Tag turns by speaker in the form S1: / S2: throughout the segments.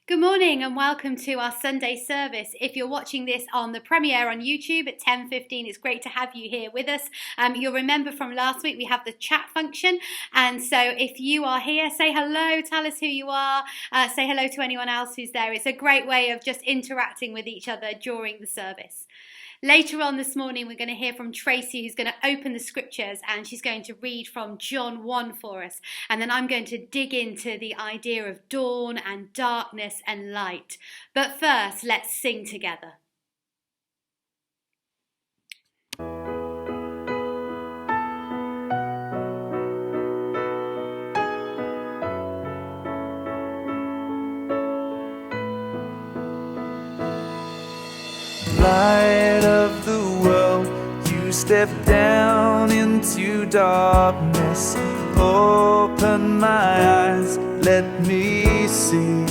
S1: Good morning and welcome to our Sunday service. If you're watching this on the premiere on YouTube at 10:15, it's great to have you here with us. You'll remember from last week we have the chat function, and so if you are here, say hello, tell us who you are, say hello to anyone else who's there. It's a great way of just interacting with each other during the service. Later on this morning, we're going to hear from Tracy, who's going to open the scriptures, and she's going to read from John 1 for us. And then I'm going to dig into the idea of dawn and darkness and light. But first, let's sing together.
S2: Light of the world, you step down into darkness. Open my eyes, let me see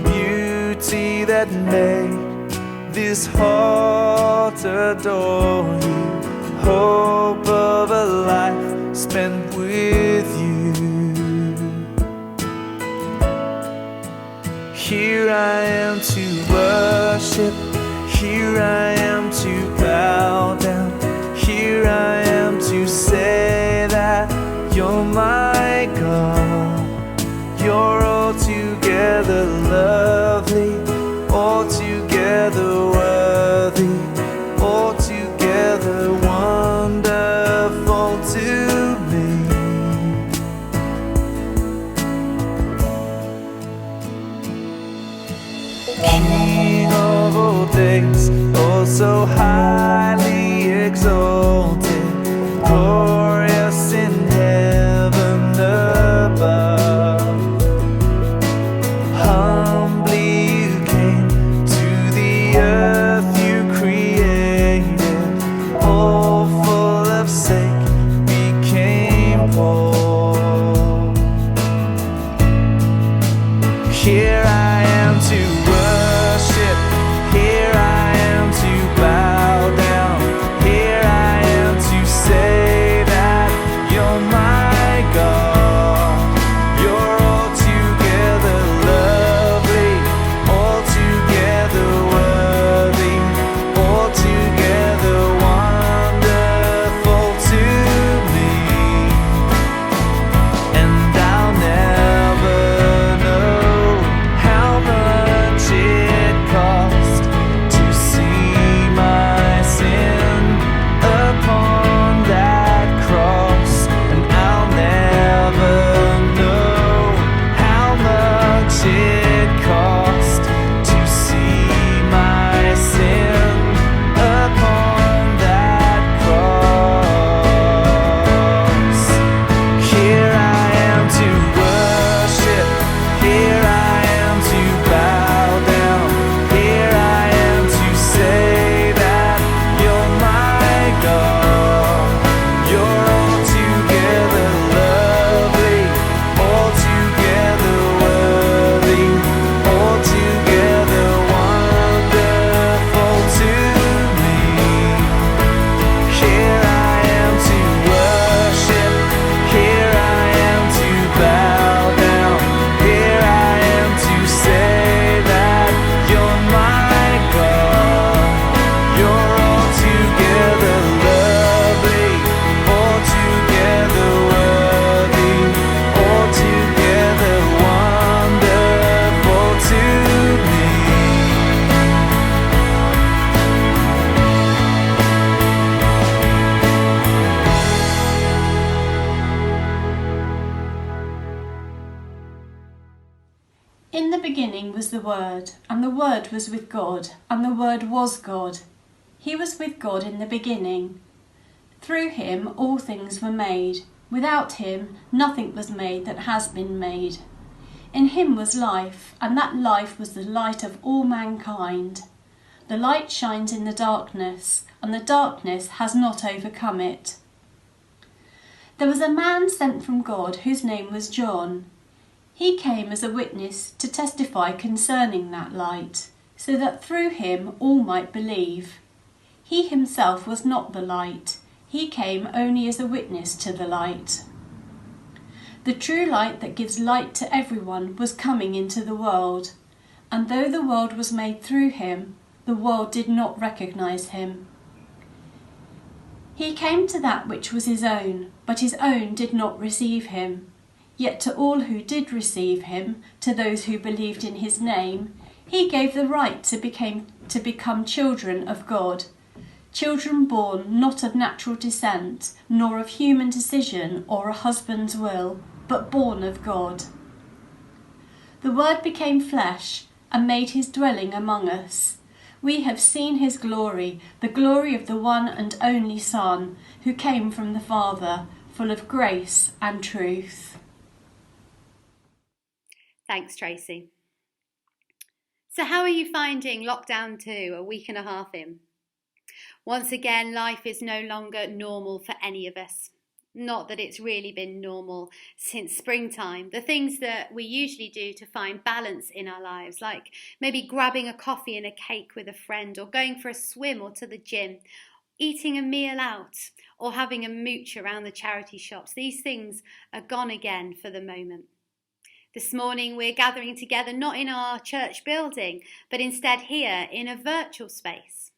S2: beauty that made this heart adore you. Hope of a life spent with you. Here I am to worship, here I am to bow down, here I am to say that you're my God. You're altogether lovely, altogether worthy, altogether wonderful to me. King of all days, oh so highly exalted, glorious in heaven above. Humbly you came to the earth you created, all full of sake became poor. Here I am to here I am to bow down, here I am to say that you're my God. You're altogether lovely, altogether worthy, altogether wonderful to me. And I'll never know how much it cost to see my sin upon that cross. And I'll never know how much it cost to see my sin upon that cross. Here I am to worship, here I am to bow down, here I am to say that you're my God. You're altogether lovely, altogether worthy, altogether wonderful to me. Here I am to worship, here I am to bow down, here I am to say that you're my God. You're altogether lovely, altogether worthy, altogether wonderful to me.
S3: In the beginning was the Word, and the Word was with God, and the Word was God. He was with God in the beginning. Through him all things were made. Without him nothing was made that has been made. In him was life, and that life was the light of all mankind. The light shines in the darkness, and the darkness has not overcome it. There was a man sent from God whose name was John. He came as a witness to testify concerning that light, so that through him all might believe. He himself was not the light. He came only as a witness to the light. The true light that gives light to everyone was coming into the world, and though the world was made through him, the world did not recognize him. He came to that which was his own, but his own did not receive him. Yet to all who did receive him, to those who believed in his name, he gave the right to become children of God, children born not of natural descent, nor of human decision or a husband's will, but born of God. The Word became flesh and made his dwelling among us. We have seen his glory, the glory of the one and only Son, who came from the Father, full of grace and truth.
S1: Thanks, Tracy. So how are you finding lockdown 2, a week and a half in? Once again, life is no longer normal for any of us. Not that it's really been normal since springtime. The things that we usually do to find balance in our lives, like maybe grabbing a coffee and a cake with a friend, or going for a swim or to the gym, eating a meal out, or having a mooch around the charity shops, these things are gone again for the moment. This morning we're gathering together not in our church building, but instead here in a virtual space.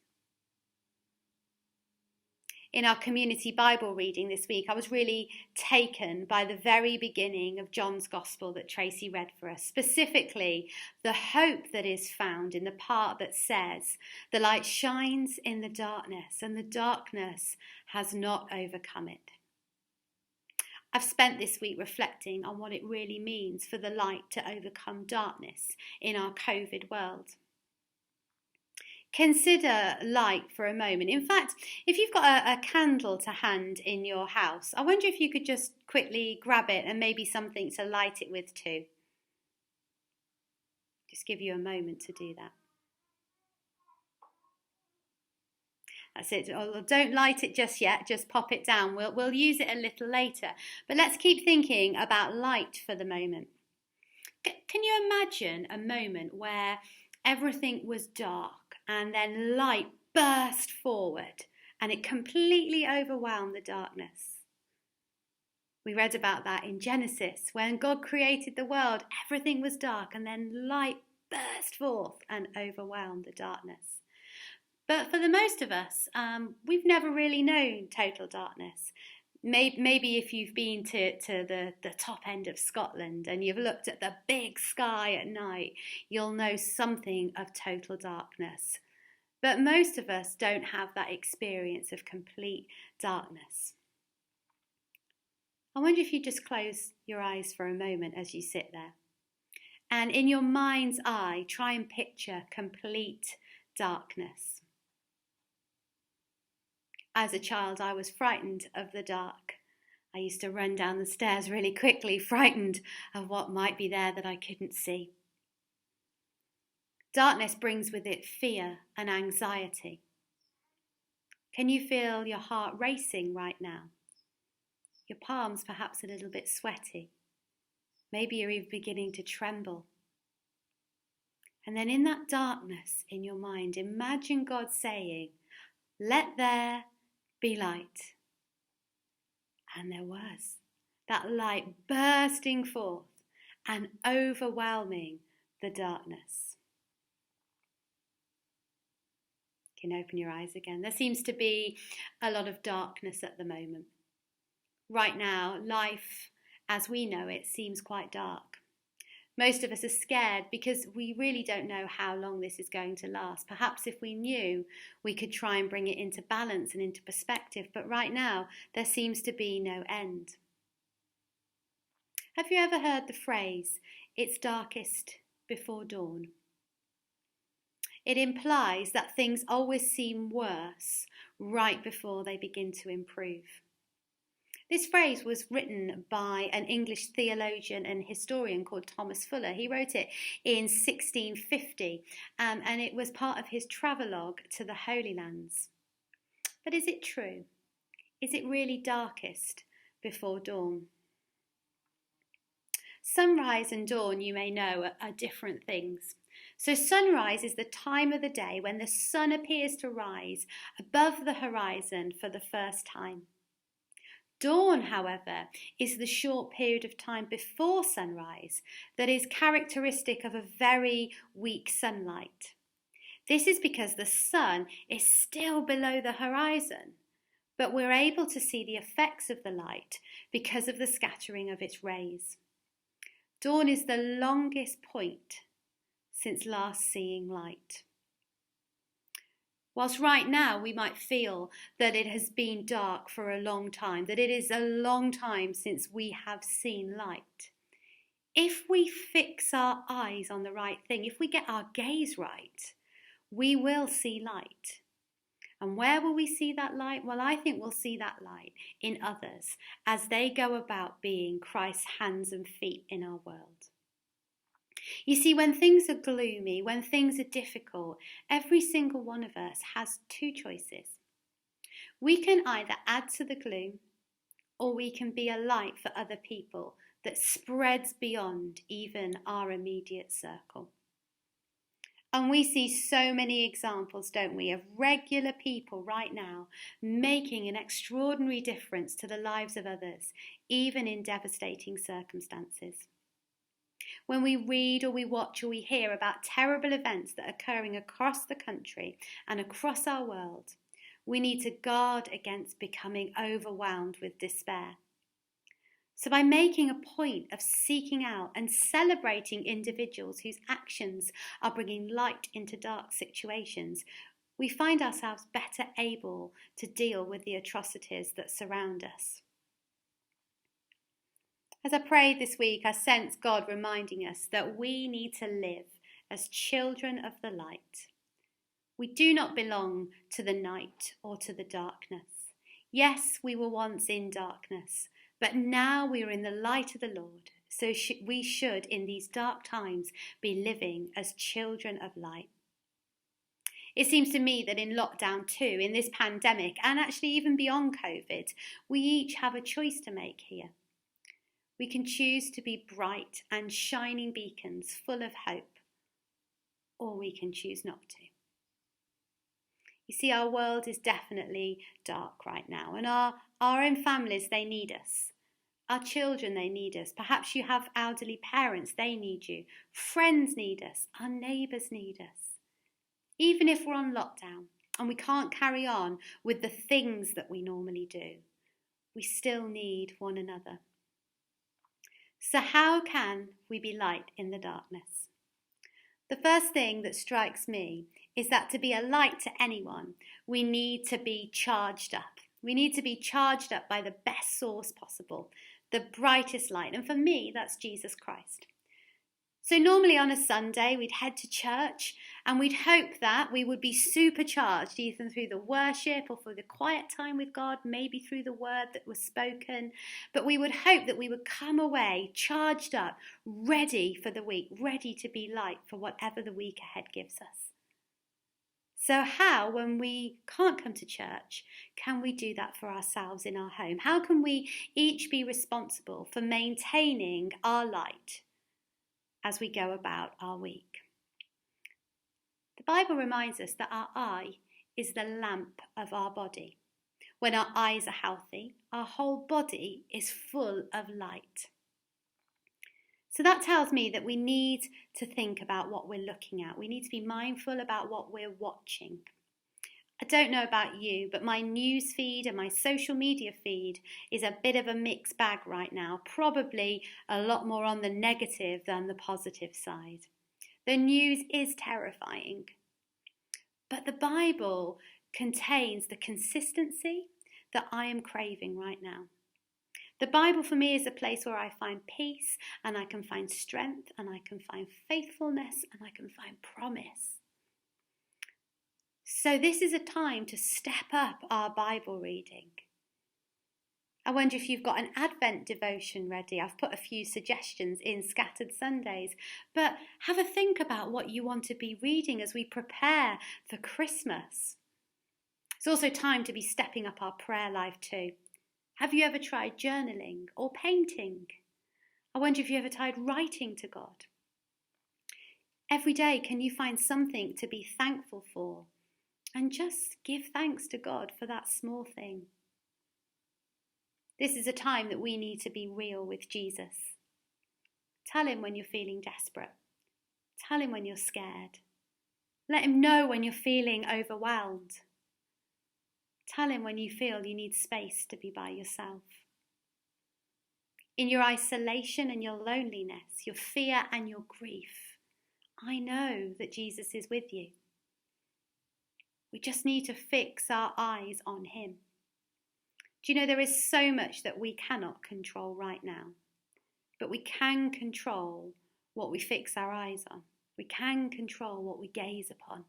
S1: In our community Bible reading this week, I was really taken by the very beginning of John's Gospel that Tracy read for us, specifically the hope that is found in the part that says, "The light shines in the darkness, and the darkness has not overcome it." I've spent this week reflecting on what it really means for the light to overcome darkness in our COVID world. Consider light for a moment. In fact, if you've got a candle to hand in your house, I wonder if you could just quickly grab it and maybe something to light it with too. Just give you a moment to do that. That's it. Oh, don't light it just yet, just pop it down. We'll use it a little later. But let's keep thinking about light for the moment. Can you imagine a moment where everything was dark and then light burst forward and it completely overwhelmed the darkness? We read about that in Genesis. When God created the world, everything was dark and then light burst forth and overwhelmed the darkness. But for the most of us, we've never really known total darkness. Maybe if you've been to the top end of Scotland and you've looked at the big sky at night, you'll know something of total darkness. But most of us don't have that experience of complete darkness. I wonder if you just close your eyes for a moment as you sit there. And in your mind's eye, try and picture complete darkness. As a child, I was frightened of the dark. I used to run down the stairs really quickly, frightened of what might be there that I couldn't see. Darkness brings with it fear and anxiety. Can you feel your heart racing right now? Your palms perhaps a little bit sweaty. Maybe you're even beginning to tremble. And then in that darkness in your mind, imagine God saying, "Let there be light." And there was that light bursting forth and overwhelming the darkness. You can open your eyes again. There seems to be a lot of darkness at the moment. Right now, life as we know it seems quite dark. Most of us are scared because we really don't know how long this is going to last. Perhaps if we knew, we could try and bring it into balance and into perspective, but right now there seems to be no end. Have you ever heard the phrase, "It's darkest before dawn"? It implies that things always seem worse right before they begin to improve. This phrase was written by an English theologian and historian called Thomas Fuller. He wrote it in 1650, and it was part of his travelogue to the Holy Lands. But is it true? Is it really darkest before dawn? Sunrise and dawn, you may know, are different things. So sunrise is the time of the day when the sun appears to rise above the horizon for the first time. Dawn, however, is the short period of time before sunrise that is characteristic of a very weak sunlight. This is because the sun is still below the horizon, but we're able to see the effects of the light because of the scattering of its rays. Dawn is the longest point since last seeing light. Whilst right now we might feel that it has been dark for a long time, that it is a long time since we have seen light, if we fix our eyes on the right thing, if we get our gaze right, we will see light. And where will we see that light? Well, I think we'll see that light in others as they go about being Christ's hands and feet in our world. You see, when things are gloomy, when things are difficult, every single one of us has two choices. We can either add to the gloom, or we can be a light for other people that spreads beyond even our immediate circle. And we see so many examples, don't we, of regular people right now making an extraordinary difference to the lives of others, even in devastating circumstances. When we read or we watch or we hear about terrible events that are occurring across the country and across our world, we need to guard against becoming overwhelmed with despair. So by making a point of seeking out and celebrating individuals whose actions are bringing light into dark situations, we find ourselves better able to deal with the atrocities that surround us. As I prayed this week, I sensed God reminding us that we need to live as children of the light. We do not belong to the night or to the darkness. Yes, we were once in darkness, but now we are in the light of the Lord. So we should, in these dark times, be living as children of light. It seems to me that in lockdown 2, in this pandemic, and actually even beyond COVID, we each have a choice to make here. We can choose to be bright and shining beacons full of hope, or we can choose not to. You see, our world is definitely dark right now, and our own families, they need us. Our children, they need us. Perhaps you have elderly parents, they need you. Friends need us. Our neighbours need us. Even if we're on lockdown and we can't carry on with the things that we normally do, we still need one another. So how can we be light in the darkness? The first thing that strikes me is that to be a light to anyone, we need to be charged up. We need to be charged up by the best source possible, the brightest light. And for me, that's Jesus Christ. So normally on a Sunday, we'd head to church and we'd hope that we would be supercharged either through the worship or through the quiet time with God, maybe through the word that was spoken. But we would hope that we would come away charged up, ready for the week, ready to be light for whatever the week ahead gives us. So how, when we can't come to church, can we do that for ourselves in our home? How can we each be responsible for maintaining our light as we go about our week? The Bible reminds us that our eye is the lamp of our body. When our eyes are healthy, our whole body is full of light. So that tells me that we need to think about what we're looking at. We need to be mindful about what we're watching. I don't know about you, but my news feed and my social media feed is a bit of a mixed bag right now, probably a lot more on the negative than the positive side. The news is terrifying, but the Bible contains the consistency that I am craving right now. The Bible for me is a place where I find peace and I can find strength and I can find faithfulness and I can find promise. So this is a time to step up our Bible reading. I wonder if you've got an Advent devotion ready. I've put a few suggestions in Scattered Sundays, but have a think about what you want to be reading as we prepare for Christmas. It's also time to be stepping up our prayer life too. Have you ever tried journaling or painting? I wonder if you ever tried writing to God. Every day, can you find something to be thankful for? And just give thanks to God for that small thing. This is a time that we need to be real with Jesus. Tell him when you're feeling desperate. Tell him when you're scared. Let him know when you're feeling overwhelmed. Tell him when you feel you need space to be by yourself. In your isolation and your loneliness, your fear and your grief, I know that Jesus is with you. We just need to fix our eyes on him. Do you know there is so much that we cannot control right now, but we can control what we fix our eyes on. We can control what we gaze upon.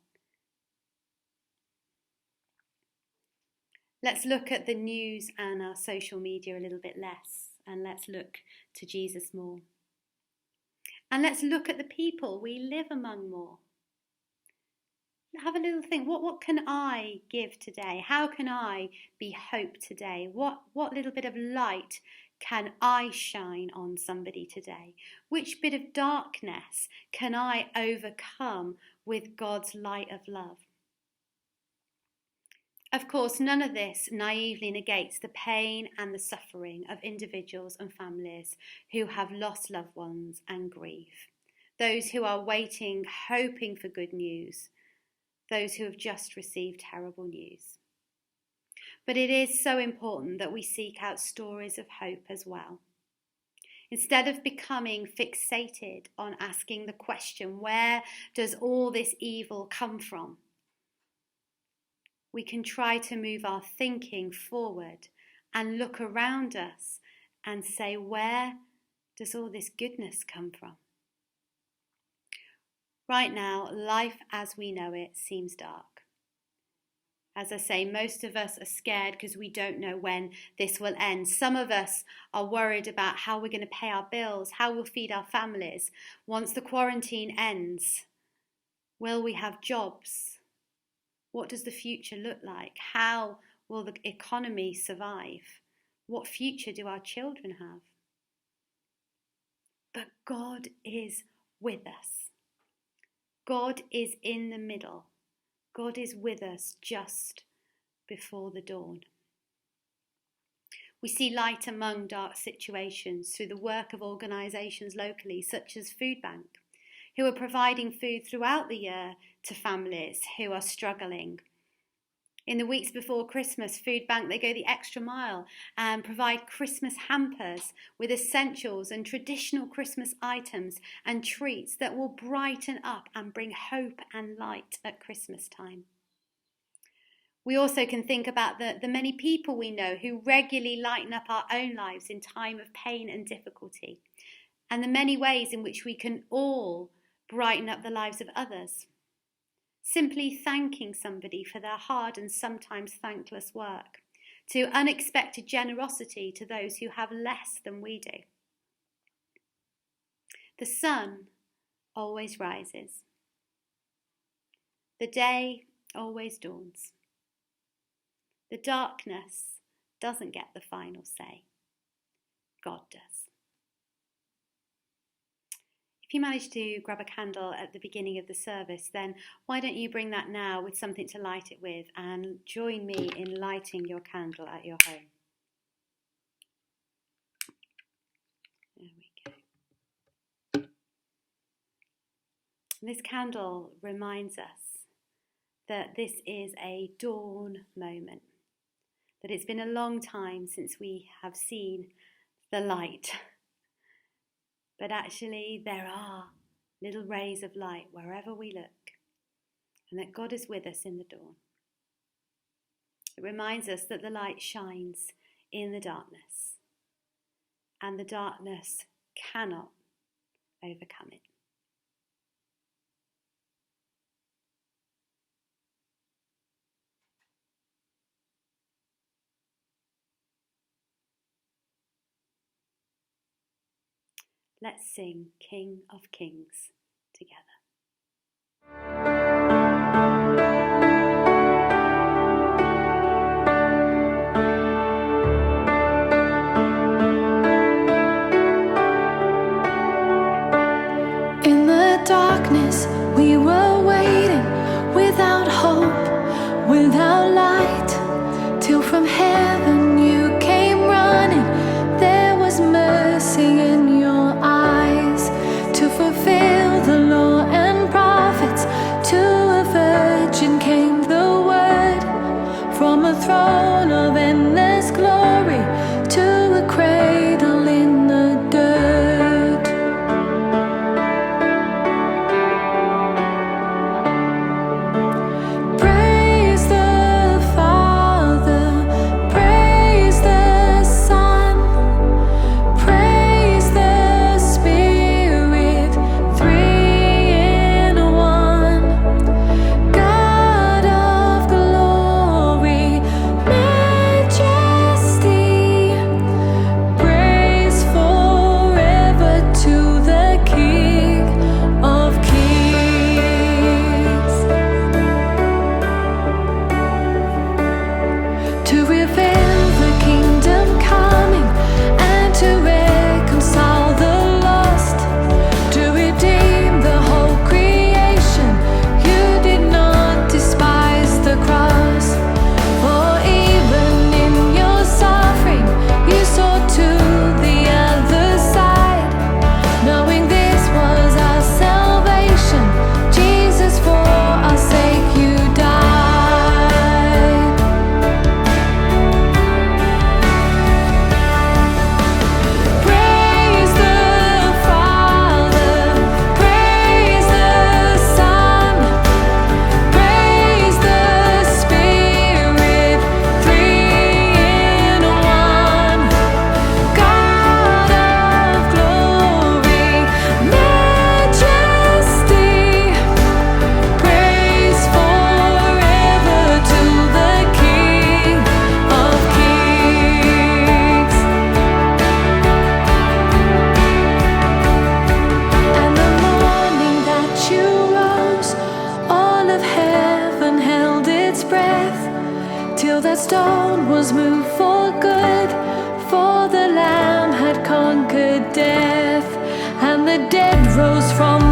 S1: Let's look at the news and our social media a little bit less, and let's look to Jesus more. And let's look at the people we live among more. Have a little think, what can I give today? How can I be hope today? What little bit of light can I shine on somebody today? Which bit of darkness can I overcome with God's light of love? Of course, none of this naively negates the pain and the suffering of individuals and families who have lost loved ones and grieve. Those who are waiting, hoping for good news. Those who have just received terrible news. But it is so important that we seek out stories of hope as well. Instead of becoming fixated on asking the question, where does all this evil come from? We can try to move our thinking forward and look around us and say, where does all this goodness come from? Right now, life as we know it seems dark. As I say, most of us are scared because we don't know when this will end. Some of us are worried about how we're going to pay our bills, how we'll feed our families once the quarantine ends. Will we have jobs? What does the future look like? How will the economy survive? What future do our children have? But God is with us. God is in the middle. God is with us just before the dawn. We see light among dark situations through the work of organisations locally, such as Food Bank, who are providing food throughout the year to families who are struggling. In the weeks before Christmas, Food Bank, they go the extra mile and provide Christmas hampers with essentials and traditional Christmas items and treats that will brighten up and bring hope and light at Christmas time. We also can think about the many people we know who regularly lighten up our own lives in time of pain and difficulty, and the many ways in which we can all brighten up the lives of others. Simply thanking somebody for their hard and sometimes thankless work, to unexpected generosity to those who have less than we do. The sun always rises. The day always dawns. The darkness doesn't get the final say. God does. If you manage to grab a candle at the beginning of the service, then why don't you bring that now with something to light it with and join me in lighting your candle at your home. There we go. This candle reminds us that this is a dawn moment, that it's been a long time since we have seen the light. But actually, there are little rays of light wherever we look, and that God is with us in the dawn. It reminds us that the light shines in the darkness, and the darkness cannot overcome it. Let's sing King of Kings together.
S2: In the darkness, we were waiting without hope, without light, till from heaven you came running conquered death, and the dead rose from